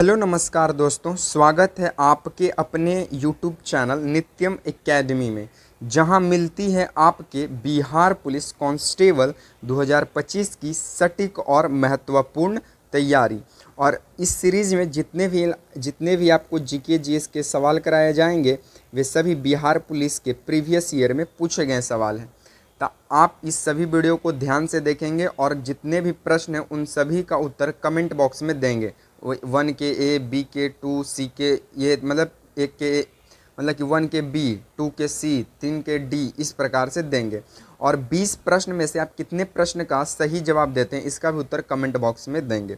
Hello नमस्कार दोस्तों, स्वागत है आपके अपने YouTube चैनल नित्यम एकेडमी में, जहां मिलती है आपके बिहार पुलिस कांस्टेबल 2025 की सटीक और महत्वपूर्ण तैयारी। और इस सीरीज़ में जितने भी आपको जीके जीएस के सवाल कराए जाएंगे, वे सभी बिहार पुलिस के प्रीवियस ईयर में पूछे गए सवाल हैं। तो आप इस सभी वीडियो को ध्यान से देखेंगे और जितने भी प्रश्न हैं उन सभी का उत्तर कमेंट बॉक्स में देंगे। 1 के ए, बी के 2, सी के, ये मतलब 1 के ए मतलब कि 1 के बी, 2 के सी, 3 के डी, इस प्रकार से देंगे। और 20 प्रश्न में से आप कितने प्रश्न का सही जवाब देते हैं, इसका भी उत्तर कमेंट बॉक्स में देंगे।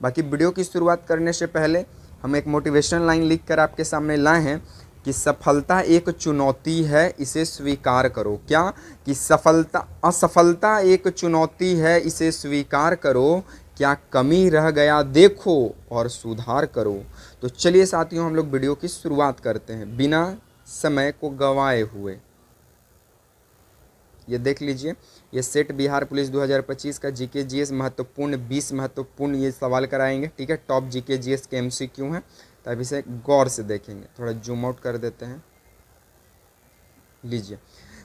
बाकी वीडियो की शुरुआत करने से पहले हम एक मोटिवेशन लाइन लिख कर आपके सामने लाए हैं कि सफलता एक चुनौती है, इसे स्वीकार करो। क्या कि असफलता एक चुनौती है, इसे स्वीकार करो। क्या कमी रह गया देखो और सुधार करो। तो चलिए साथियों, हम लोग वीडियो की शुरुआत करते हैं बिना समय को गंवाए हुए। ये देख लीजिए, ये सेट बिहार पुलिस 2025 का जीके जीएस महत्वपूर्ण 20 महत्वपूर्ण ये सवाल कराएंगे। ठीक है, टॉप जीके जीएस के एमसीक्यू हैं, तो अब इसे गौर से देखेंगे। थोड़ा जूम आउट कर देते हैं। लीजिए,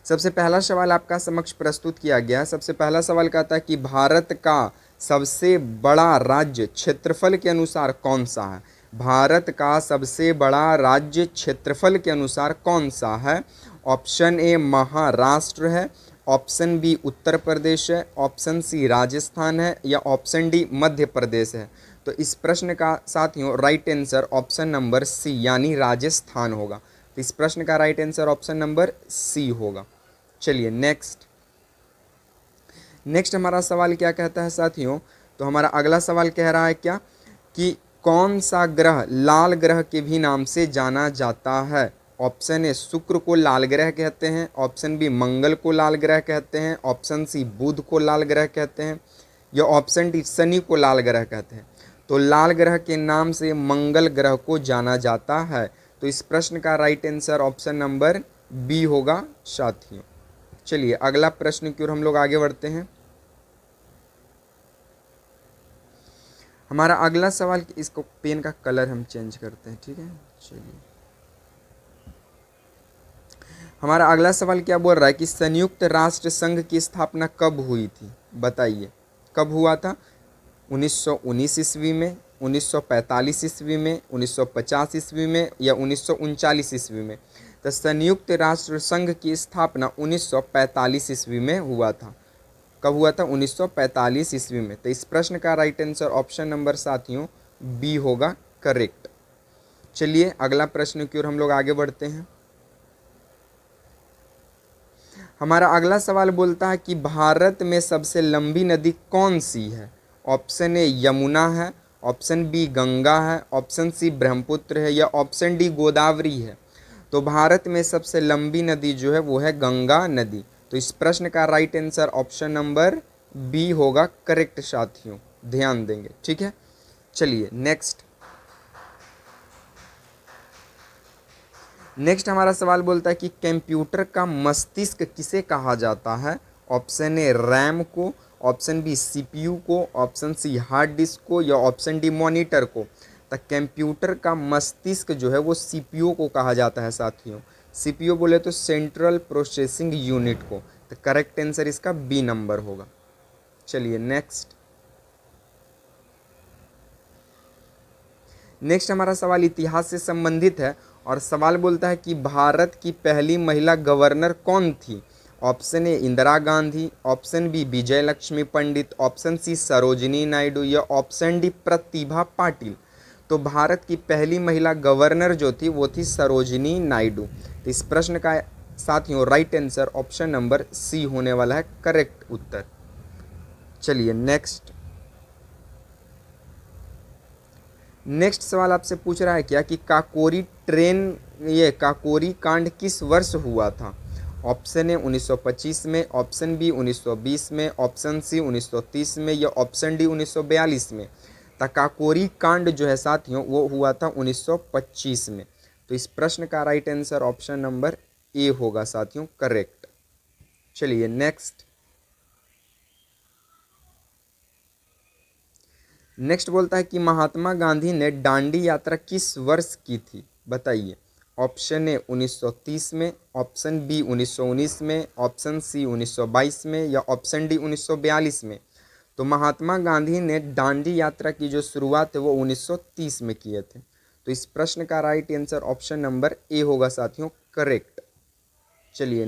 सबसे पहला सवाल आपका समक्ष प्रस्तुत किया गया है। सबसे पहला सवाल कहता है कि भारत का सबसे बड़ा राज्य क्षेत्रफल के अनुसार कौन सा है। भारत का सबसे बड़ा राज्य क्षेत्रफल के अनुसार कौन सा है। ऑप्शन ए महाराष्ट्र है, ऑप्शन बी उत्तर प्रदेश है, ऑप्शन सी राजस्थान है, या ऑप्शन डी मध्य प्रदेश है। तो इस प्रश्न का साथियों right answer option number C यानी राजस्थान होगा। तो इस प्रश्न का right answer option number C होगा। चलिए नेक्स्ट हमारा सवाल क्या कहता है साथियों। तो हमारा अगला सवाल कह रहा है क्या कि कौन सा ग्रह लाल ग्रह के भी नाम से जाना जाता है। ऑप्शन ए शुक्र को लाल ग्रह कहते हैं, ऑप्शन बी मंगल को लाल ग्रह कहते हैं, ऑप्शन सी बुध को लाल ग्रह कहते हैं, या ऑप्शन डी शनि को लाल ग्रह कहते हैं। तो लाल ग्रह के नाम से मंगल ग्रह को जाना जाता है। तो इस प्रश्न का right answer option number B होगा साथियों। चलिए अगला प्रश्न की ओर हम लोग आगे बढ़ते हैं। हमारा अगला सवाल, इसको पेन का कलर हम चेंज करते हैं। ठीक है, चलिए हमारा अगला सवाल क्या बोल रहा है कि संयुक्त राष्ट्र संघ की स्थापना कब हुई थी। बताइए कब हुआ था। 1919 ईस्वी में, 1945 ईस्वी में, 1950 ईस्वी में, या 1939 ईस्वी में। तो संयुक्त राष्ट्र संघ की स्थापना 1945 ईस्वी में हुआ था। कब हुआ था। 1945 ईस्वी में। तो इस प्रश्न का राइट आंसर ऑप्शन नंबर साथियों बी होगा करेक्ट। चलिए अगला प्रश्न की ओर हम लोग आगे बढ़ते हैं। हमारा अगला सवाल बोलता है कि भारत में सबसे लंबी नदी कौन सी है। ऑप्शन ए यमुना है, ऑप्शन बी गंगा है, ऑप्शन सी ब्रह्मपुत्र है, या ऑप्शन डी गोदावरी है। तो भारत में सबसे लंबी नदी जो है वो है गंगा नदी। तो इस प्रश्न का right answer option number B होगा करेक्ट साथियों, ध्यान देंगे। ठीक है, चलिए नेक्स्ट हमारा सवाल बोलता है कि कंप्यूटर का मस्तिष्क किसे कहा जाता है। ऑप्शन ए रैम को, ऑप्शन बी सीपीयू को, ऑप्शन सी हार्ड डिस्क को, या ऑप्शन डी मॉनिटर को। तो कंप्यूटर का मस्तिष्क जो है वो सीपीयू को कहा जाता है साथियों। सीपीयू बोले तो सेंट्रल प्रोसेसिंग यूनिट को। तो करेक्ट आंसर इसका बी नंबर होगा। चलिए नेक्स्ट हमारा सवाल इतिहास से संबंधित है और सवाल बोलता है कि भारत की पहली महिला गवर्नर कौन थी। Option A Indira Gandhi, option B Vijay Lakshmi Pandit, option C Sarojini Naidu, या ऑप्शन डी प्रतिभा पाटिल। तो भारत की पहली महिला गवर्नर जो थी वो थी सरोजिनी नायडू। तो इस प्रश्न का साथियों right answer option number C होने वाला है करेक्ट उत्तर। चलिए नेक्स्ट सवाल आपसे पूछ रहा है क्या कि काकोरी कांड किस वर्ष हुआ था। ऑप्शन ए 1925 में, ऑप्शन बी 1920 में, ऑप्शन सी 1930 में, या ऑप्शन डी 1942 में। तो काकोरी कांड जो है साथियों वो हुआ था 1925 में। तो इस प्रश्न का right answer option number A होगा साथियों करेक्ट। चलिए नेक्स्ट बोलता है कि महात्मा गांधी ने दांडी यात्रा किस वर्ष की थी, बताइए। ऑप्शन ए 1930 में, ऑप्शन बी 1919 में, ऑप्शन सी 1922 में या ऑप्शन डी 1942 में। तो महात्मा गांधी ने दांडी यात्रा की जो शुरुआत है वो 1930 में किए थे। तो इस प्रश्न का right answer option number A होगा साथियों, करेक्ट। चलिए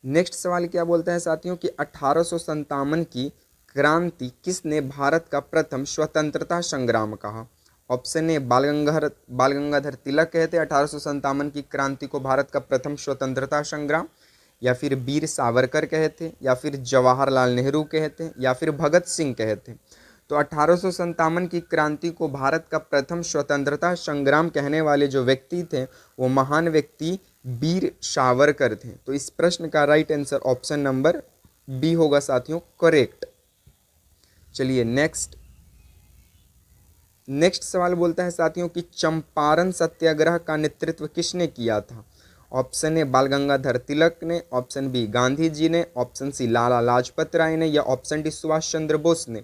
नेक्स्ट सवाल क्या बोलता है साथियों कि 1857 की क्रांति किसने भारत का प्रथम स्वतंत्रता संग्राम कहा। ऑप्शन ए बाल गंगाधर तिलक कहते 1857 की क्रांति को भारत का प्रथम स्वतंत्रता संग्राम, या फिर वीर सावरकर कहते, या फिर जवाहरलाल नेहरू कहते, या फिर भगत सिंह कहते। तो 1857 की क्रांति को भारत का प्रथम स्वतंत्रता संग्राम कहने वाले जो व्यक्ति थे वो महान व्यक्ति वीर सावरकर थे। तो इस प्रश्न का right answer option number B होगा साथियों, करेक्ट। चलिए नेक्स्ट सवाल बोलता है साथियों कि चंपारण सत्याग्रह का नेतृत्व किसने किया था। ऑप्शन ए बाल गंगाधर तिलक ने, ऑप्शन बी गांधी जी ने, ऑप्शन सी लाला लाजपत राय ने या ऑप्शन डी सुभाष चंद्र बोस ने।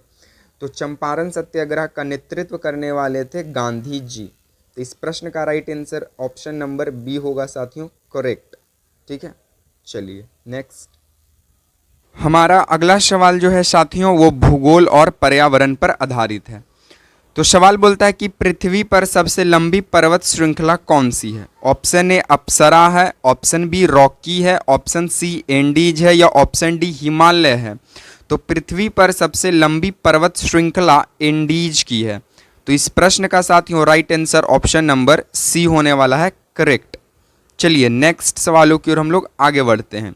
तो चंपारण सत्याग्रह का नेतृत्व करने वाले थे गांधी जी। तो इस प्रश्न का right answer option number B होगा साथियों, करेक्ट। ठीक है, चलिए नेक्स्ट हमारा अगला सवाल जो है साथियों वो भूगोल और पर्यावरण पर आधारित है। तो सवाल बोलता है कि पृथ्वी पर सबसे लंबी पर्वत श्रृंखला कौन सी है। ऑप्शन ए अप्सरा है, ऑप्शन बी रॉकी है, ऑप्शन सी एंडीज है या ऑप्शन डी हिमालय है। तो पृथ्वी पर सबसे लंबी पर्वत श्रृंखला एंडीज की है। तो इस प्रश्न का साथियों right answer option number C होने वाला है, करेक्ट। चलिए नेक्स्ट सवालों की ओर हम लोग आगे बढ़ते हैं।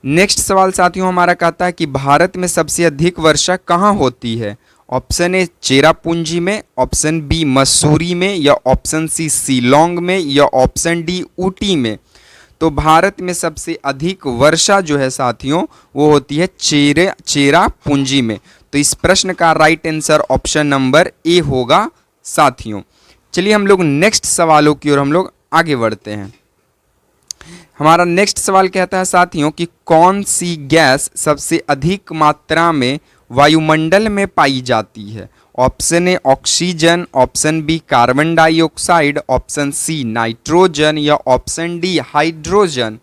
नेक्स्ट सवाल साथियों हमारा कहता है कि भारत में सबसे अधिक वर्षा कहाँ होती है। ऑप्शन ए चेरापूंजी में, ऑप्शन बी मसूरी में या ऑप्शन सी शिलोंग में या ऑप्शन डी ऊटी में। तो भारत में सबसे अधिक वर्षा जो है साथियों वो होती है चेरापूंजी में। तो इस प्रश्न का right answer option number A होगा साथियों। चलिए हम लोग नेक्स्ट सवालों की ओर हम लोग आगे बढ़ते हैं। हमारा नेक्स्ट सवाल कहता है साथियों कि कौन सी गैस सबसे अधिक मात्रा में वायुमंडल में पाई जाती है। Option A oxygen, option B carbon dioxide, option C nitrogen या ऑप्शन डी हाइड्रोजन।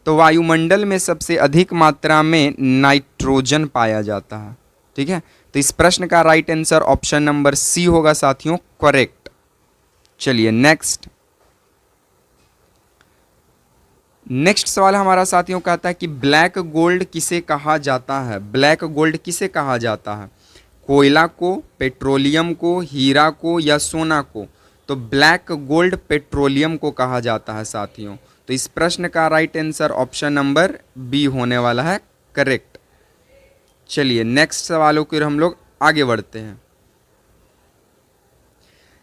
तो वायुमंडल में सबसे अधिक मात्रा में नाइट्रोजन पाया जाता है। ठीक है, तो इस प्रश्न का right answer option number C होगा साथियों, करेक्ट। चलिए नेक्स्ट सवाल हमारा साथियों कहता है कि ब्लैक गोल्ड किसे कहा जाता है। ब्लैक गोल्ड किसे कहा जाता है, कोयला को, पेट्रोलियम को, हीरा को या सोना को। तो ब्लैक गोल्ड पेट्रोलियम को कहा जाता है साथियों। तो इस प्रश्न का right answer option number B होने वाला है, करेक्ट। चलिए नेक्स्ट सवालों की ओर हम लोग आगे बढ़ते हैं।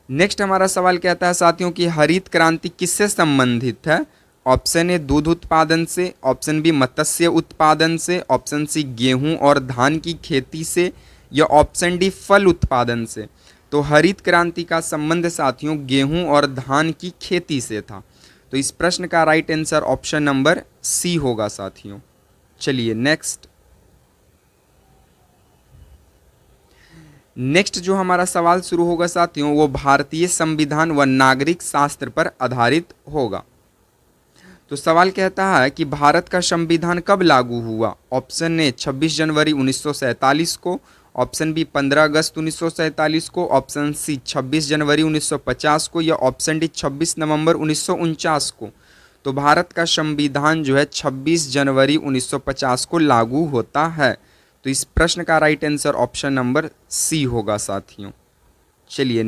नेक्स्ट हमारा सवाल कहता है साथियों कि हरित क्रांति किससे संबंधित है। ऑप्शन ए दूध उत्पादन से, ऑप्शन बी मत्स्य उत्पादन से, ऑप्शन सी गेहूं और धान की खेती से या ऑप्शन डी फल उत्पादन से। तो हरित क्रांति का संबंध साथियों गेहूं और धान की खेती से था। तो इस प्रश्न का right answer option number C होगा साथियों। चलिए नेक्स्ट जो हमारा सवाल शुरू होगा साथियों वो भारतीय संविधान व नागरिक शास्त्र पर आधारित होगा। तो सवाल कहता है कि भारत का संविधान कब लागू हुआ। ऑप्शन ए 26 जनवरी 1947 को, ऑप्शन बी 15 अगस्त 1947 को, ऑप्शन सी 26 जनवरी 1950 को या ऑप्शन डी 26 नवंबर 1949 को। तो भारत का संविधान जो है 26 जनवरी 1950 को लागू होता है। तो इस प्रश्न का right answer option number C होगा साथियों। चलिए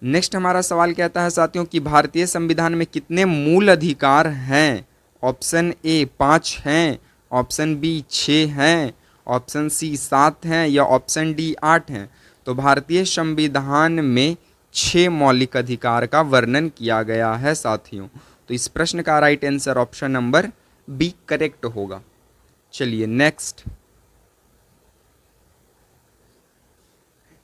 नेक्स्ट हमारा सवाल कहता है साथियों कि भारतीय संविधान में कितने मूल अधिकार हैं। ऑप्शन ए 5 हैं, ऑप्शन बी 6 हैं, ऑप्शन सी 7 हैं या ऑप्शन डी 8 हैं। तो भारतीय संविधान में 6 मौलिक अधिकार का वर्णन किया गया है साथियों। तो इस प्रश्न का right answer option number B correct होगा। चलिए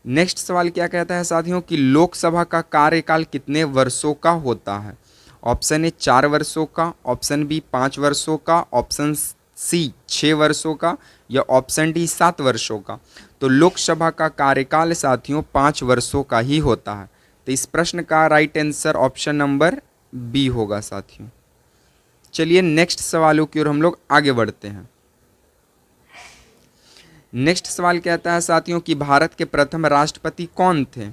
नेक्स्ट सवाल क्या कहता है साथियों कि लोकसभा का कार्यकाल कितने वर्षों का होता है। ऑप्शन ए 4 वर्षों का, ऑप्शन बी 5 वर्षों का, ऑप्शन सी 6 वर्षों का या ऑप्शन डी 7 वर्षों का। तो लोकसभा का कार्यकाल साथियों 5 वर्षों का ही होता है। तो इस प्रश्न का right answer option number B होगा साथियों। चलिए नेक्स्ट सवालों की ओर हम लोग आगे बढ़ते हैं। नेक्स्ट सवाल कहता है साथियों कि भारत के प्रथम राष्ट्रपति कौन थे।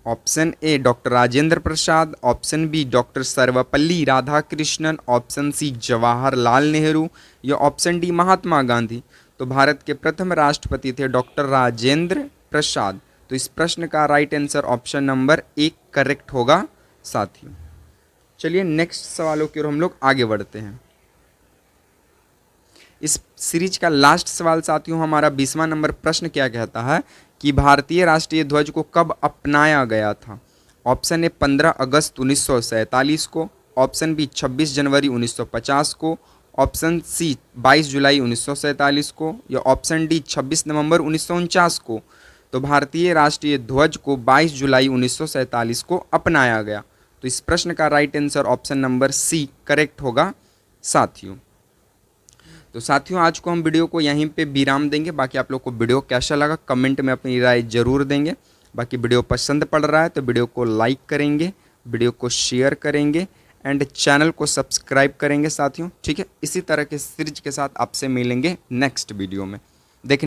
Option A doctor Rajendra Prasad, option B doctor Sarvepalli Radhakrishnan, option C Jawaharlal Nehru या ऑप्शन डी महात्मा गांधी। तो भारत के प्रथम राष्ट्रपति थे डॉक्टर राजेंद्र प्रसाद। तो इस प्रश्न का right answer option number 1 correct होगा साथियों। चलिए नेक्स्ट सवालों की ओर हम लोग आगे बढ़ते हैं। इस सीरीज का लास्ट सवाल साथियों हमारा 20वां नंबर प्रश्न क्या कहता है कि भारतीय राष्ट्रीय ध्वज को कब अपनाया गया था। ऑप्शन ए 15 अगस्त 1947 को, ऑप्शन बी 26 जनवरी 1950 को, ऑप्शन सी 22 जुलाई 1947 को या ऑप्शन डी 26 नवंबर 1949 को। तो भारतीय राष्ट्रीय ध्वज को 22 जुलाई 1947 को अपनाया गया। तो इस प्रश्न का right answer option number C correct होगा साथियों। तो साथियों आज को हम वीडियो को यहीं पे विराम देंगे। बाकी आप लोग को वीडियो कैसा लगा कमेंट में अपनी राय जरूर देंगे। बाकी वीडियो पसंद पड़ रहा है तो वीडियो को लाइक करेंगे, वीडियो को शेयर करेंगे एंड चैनल को सब्सक्राइब करेंगे साथियों। ठीक है, इसी तरह के सीरीज के साथ आपसे मिलेंगे नेक्स्ट वीडियो में।